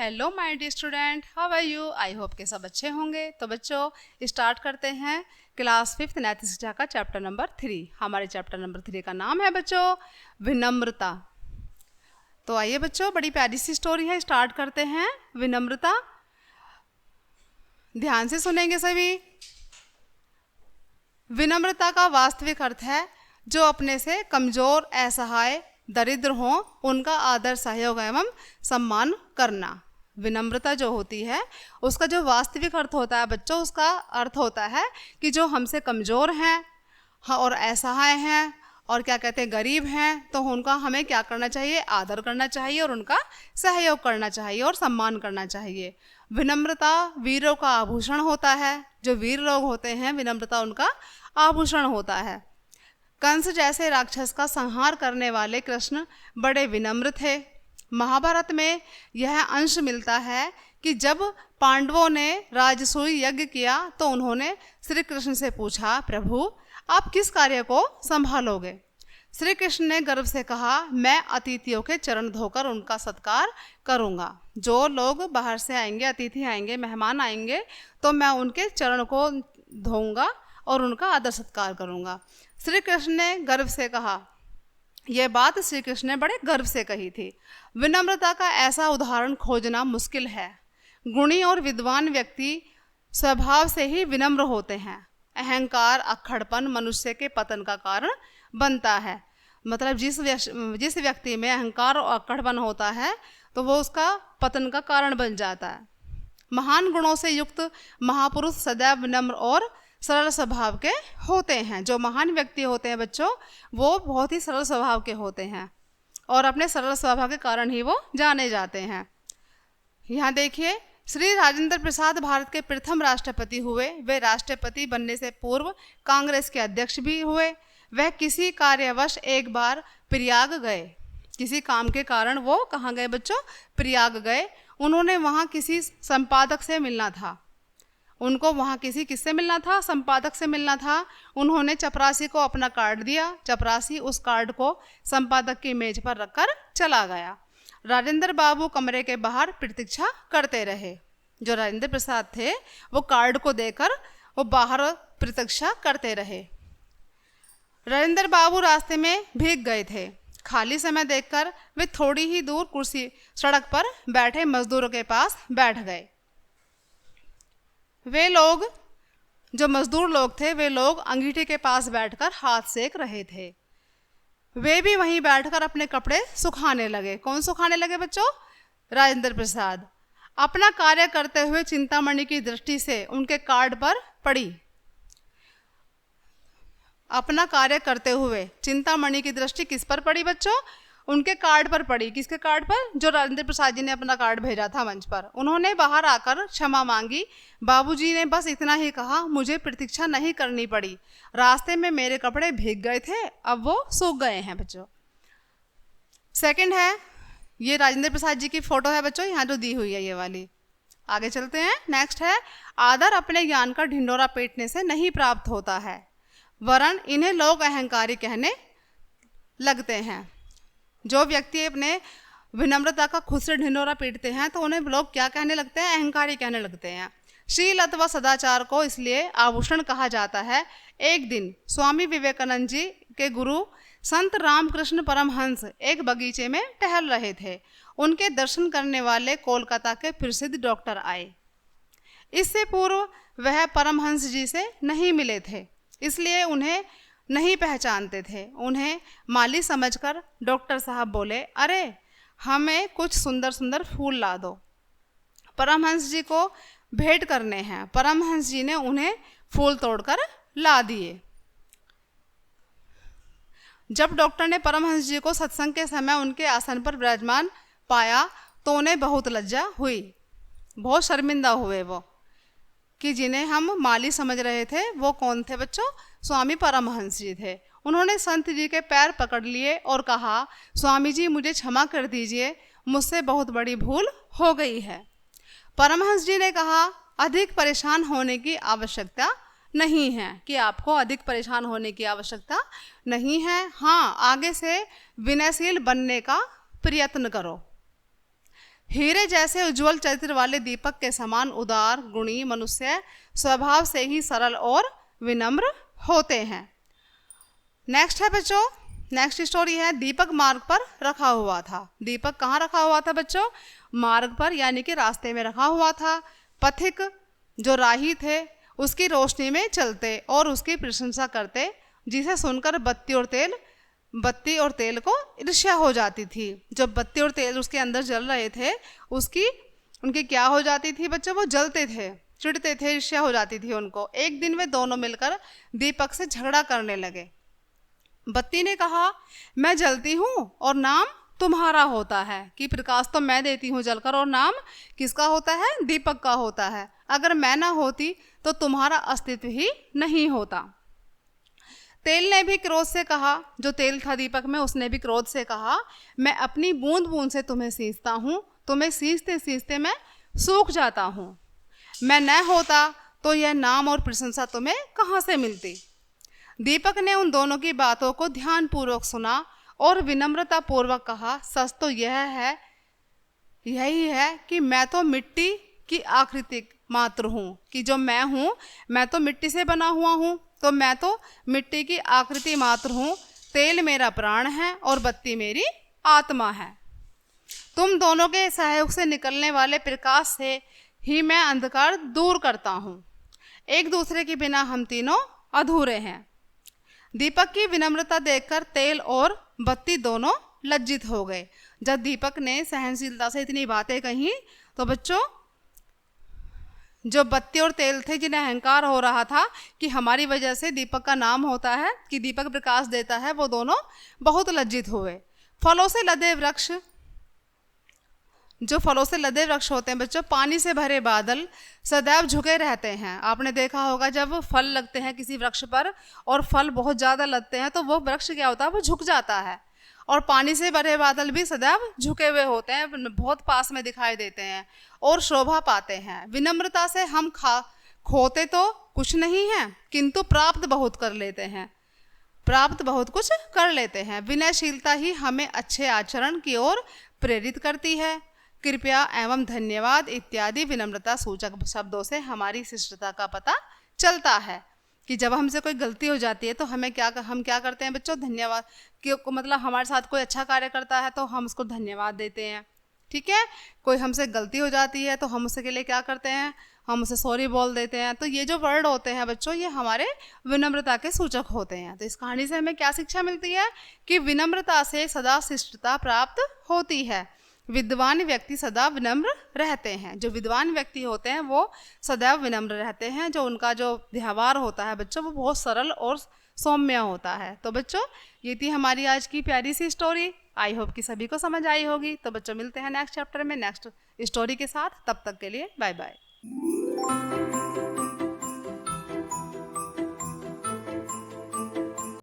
Hello my dear student, how are you? I hope के सब अच्छे होंगे। तो बच्चों स्टार्ट करते हैं क्लास 5th नैतिक शिक्षा का चैप्टर नंबर 3। हमारे चैप्टर नंबर 3 का नाम है बच्चों विनम्रता। तो आइए बच्चों, बड़ी प्यारी सी स्टोरी है, स्टार्ट करते हैं। विनम्रता, ध्यान से सुनेंगे सभी। विनम्रता का वास्तविक अर्थ है जो अपने से कमजोर, असहाय, दरिद्र हों उनका आदर, सहयोग एवं सम्मान करना। विनम्रता जो होती है उसका जो वास्तविक अर्थ होता है बच्चों, उसका अर्थ होता है कि जो हमसे कमज़ोर हैं और असहाय हैं और क्या कहते हैं गरीब हैं, तो उनका हमें क्या करना चाहिए? आदर करना चाहिए और उनका सहयोग करना चाहिए और सम्मान करना चाहिए। विनम्रता वीरों का आभूषण होता है। जो वीर लोग होते हैं विनम्रता उनका आभूषण होता है। कंस जैसे राक्षस का संहार करने वाले कृष्ण बड़े विनम्र थे। महाभारत में यह अंश मिलता है कि जब पांडवों ने राजसूय यज्ञ किया तो उन्होंने श्री कृष्ण से पूछा, प्रभु आप किस कार्य को संभालोगे? श्री कृष्ण ने गर्व से कहा, मैं अतिथियों के चरण धोकर उनका सत्कार करूंगा। जो लोग बाहर से आएंगे, अतिथि आएंगे, मेहमान आएंगे, तो मैं उनके चरण को धोऊंगा और उनका आदर सत्कार करूंगा। श्री कृष्ण ने गर्व से कहा। यह बात श्री कृष्ण ने बड़े गर्व से कही थी। विनम्रता का ऐसा उदाहरण खोजना मुश्किल है। गुणी और विद्वान व्यक्ति स्वभाव से ही विनम्र होते हैं। अहंकार, अक्खड़पन मनुष्य के पतन का कारण बनता है। मतलब जिस व्यक्ति में अहंकार और अक्खड़पन होता है तो वो उसका पतन का कारण बन जाता है। महान गुणों से युक्त महापुरुष सदैव विनम्र और सरल स्वभाव के होते हैं। जो महान व्यक्ति होते हैं बच्चों, वो बहुत ही सरल स्वभाव के होते हैं और अपने सरल स्वभाव के कारण ही वो जाने जाते हैं। यहाँ देखिए, श्री राजेंद्र प्रसाद भारत के प्रथम राष्ट्रपति हुए। वे राष्ट्रपति बनने से पूर्व कांग्रेस के अध्यक्ष भी हुए। वह किसी कार्यवश एक बार प्रयाग गए। किसी काम के कारण वो कहाँ गए बच्चों? प्रयाग गए। उन्होंने वहाँ किसी संपादक से मिलना था। उनको वहाँ किससे मिलना था? संपादक से मिलना था। उन्होंने चपरासी को अपना कार्ड दिया। चपरासी उस कार्ड को संपादक की मेज पर रखकर चला गया। राजेंद्र बाबू कमरे के बाहर प्रतीक्षा करते रहे। जो राजेंद्र प्रसाद थे वो कार्ड को देकर वो बाहर प्रतीक्षा करते रहे। राजेंद्र बाबू रास्ते में भीग गए थे। खाली समय देखकर वे थोड़ी ही दूर कुर्सी सड़क पर बैठे मजदूरों के पास बैठ गए। वे लोग, जो मजदूर लोग थे, वे लोग अंगीठी के पास बैठकर हाथ सेक रहे थे। वे भी वहीं बैठकर अपने कपड़े सुखाने लगे। कौन सुखाने लगे बच्चों? राजेंद्र प्रसाद। अपना कार्य करते हुए चिंतामणि की दृष्टि से उनके कार्ड पर पड़ी। अपना कार्य करते हुए चिंतामणि की दृष्टि किस पर पड़ी बच्चों? उनके कार्ड पर पड़ी। किसके कार्ड पर? जो राजेंद्र प्रसाद जी ने अपना कार्ड भेजा था मंच पर। उन्होंने बाहर आकर क्षमा मांगी। बाबूजी ने बस इतना ही कहा, मुझे प्रतीक्षा नहीं करनी पड़ी। रास्ते में मेरे कपड़े भीग गए थे, अब वो सूख गए हैं बच्चों। सेकंड है, ये राजेंद्र प्रसाद जी की फोटो है बच्चों, यहाँ जो दी हुई है ये वाली। आगे चलते हैं। नेक्स्ट है, आदर अपने ज्ञान का ढिंढोरा पीटने से नहीं प्राप्त होता है, वरन इन्हें लोग अहंकारी कहने लगते हैं। जो व्यक्ति अपने विनम्रता का खुद से ढिंढोरा पीटते हैं तो उन्हें लोग क्या कहने लगते हैं? अहंकारी कहने लगते हैं। शील अथवा सदाचार को इसलिए आभूषण कहा जाता है। एक दिन स्वामी विवेकानंद जी के गुरु संत रामकृष्ण परमहंस एक बगीचे में टहल रहे थे। उनके दर्शन करने वाले कोलकाता के प्रसिद्ध डॉक्टर आए। इससे पूर्व वह परमहंस जी से नहीं मिले थे, इसलिए उन्हें नहीं पहचानते थे। उन्हें माली समझकर डॉक्टर साहब बोले, अरे हमें कुछ सुंदर सुंदर फूल ला दो, परमहंस जी को भेंट करने हैं। परमहंस जी ने उन्हें फूल तोड़कर ला दिए। जब डॉक्टर ने परमहंस जी को सत्संग के समय उनके आसन पर विराजमान पाया तो उन्हें बहुत लज्जा हुई। बहुत शर्मिंदा हुए वो कि जिन्हें हम माली समझ रहे थे वो कौन थे बच्चों? स्वामी परमहंस जी थे। उन्होंने संत जी के पैर पकड़ लिए और कहा, स्वामी जी मुझे क्षमा कर दीजिए, मुझसे बहुत बड़ी भूल हो गई है। परमहंस जी ने कहा, अधिक परेशान होने की आवश्यकता नहीं है। कि आपको अधिक परेशान होने की आवश्यकता नहीं है। हाँ, आगे से विनयशील बनने का प्रयत्न करो। हीरे जैसे उज्जवल चरित्र वाले दीपक के समान उदार गुणी मनुष्य स्वभाव से ही सरल और विनम्र होते हैं। नेक्स्ट है बच्चों, नेक्स्ट स्टोरी है दीपक मार्ग पर रखा हुआ था। दीपक कहाँ रखा हुआ था बच्चों? मार्ग पर, यानी कि रास्ते में रखा हुआ था। पथिक जो राही थे उसकी रोशनी में चलते और उसकी प्रशंसा करते, जिसे सुनकर बत्ती और तेल को ईर्ष्या हो जाती थी। जब बत्ती और तेल उसके अंदर जल रहे थे उनकी क्या हो जाती थी बच्चों? वो जलते थे, चिढ़ते थे, ईर्ष्या हो जाती थी उनको। एक दिन वे दोनों मिलकर दीपक से झगड़ा करने लगे। बत्ती ने कहा, मैं जलती हूँ और नाम तुम्हारा होता है, कि प्रकाश तो मैं देती हूँ जलकर और नाम किसका होता है? दीपक का होता है। अगर मैं ना होती तो तुम्हारा अस्तित्व ही नहीं होता। तेल ने भी क्रोध से कहा, जो तेल था दीपक में, उसने भी क्रोध से कहा, मैं अपनी बूंद बूंद से तुम्हें सींचता हूँ, तुम्हें सींचते सींचते मैं सूख जाता हूँ। मैं न होता तो यह नाम और प्रशंसा तुम्हें कहाँ से मिलती? दीपक ने उन दोनों की बातों को ध्यानपूर्वक सुना और विनम्रता पूर्वक कहा, सच तो यही है कि मैं तो मिट्टी की आकृति मात्र हूँ, कि जो मैं हूँ, मैं तो मिट्टी से बना हुआ हूँ, तो मैं तो मिट्टी की आकृति मात्र हूँ। तेल मेरा प्राण है और बत्ती मेरी आत्मा है। तुम दोनों के सहयोग से निकलने वाले प्रकाश से ही मैं अंधकार दूर करता हूँ। एक दूसरे के बिना हम तीनों अधूरे हैं। दीपक की विनम्रता देखकर तेल और बत्ती दोनों लज्जित हो गए। जब दीपक ने सहनशीलता से इतनी बातें कही तो बच्चों, जो बत्ती और तेल थे, जिन्हें अहंकार हो रहा था कि हमारी वजह से दीपक का नाम होता है, कि दीपक प्रकाश देता है, वो दोनों बहुत लज्जित हुए। फलों से लदे वृक्ष, जो फलों से लदे वृक्ष होते हैं बच्चों, पानी से भरे बादल सदैव झुके रहते हैं। आपने देखा होगा जब फल लगते हैं किसी वृक्ष पर और फल बहुत ज़्यादा लगते हैं तो वो वृक्ष क्या होता है? वो झुक जाता है। और पानी से भरे बादल भी सदैव झुके हुए होते हैं, बहुत पास में दिखाई देते हैं और शोभा पाते हैं। विनम्रता से हम खोते तो कुछ नहीं है, किंतु प्राप्त बहुत कर लेते हैं, प्राप्त बहुत कुछ कर लेते हैं। विनयशीलता ही हमें अच्छे आचरण की ओर प्रेरित करती है। कृपया एवं धन्यवाद इत्यादि विनम्रता सूचक शब्दों से हमारी शिष्टता का पता चलता है, कि जब हमसे कोई गलती हो जाती है तो हम क्या करते हैं बच्चों? धन्यवाद, कि मतलब हमारे साथ कोई अच्छा कार्य करता है तो हम उसको धन्यवाद देते हैं। ठीक है, कोई हमसे गलती हो जाती है तो हम उसके लिए क्या करते हैं? हम उसे सॉरी बोल देते हैं। तो ये जो वर्ड होते हैं बच्चों, ये हमारे विनम्रता के सूचक होते हैं। तो इस कहानी से हमें क्या शिक्षा मिलती है? कि विनम्रता से सदा शिष्टता प्राप्त होती है। विद्वान व्यक्ति सदा विनम्र रहते हैं। जो विद्वान व्यक्ति होते हैं वो सदैव विनम्र रहते हैं। जो उनका जो व्यवहार होता है बच्चों, वो बहुत सरल और सौम्य होता है। तो बच्चों, ये थी हमारी आज की प्यारी सी स्टोरी। आई होप कि सभी को समझ आई होगी। तो बच्चों, मिलते हैं नेक्स्ट चैप्टर में नेक्स्ट स्टोरी के साथ। तब तक के लिए बाय बाय।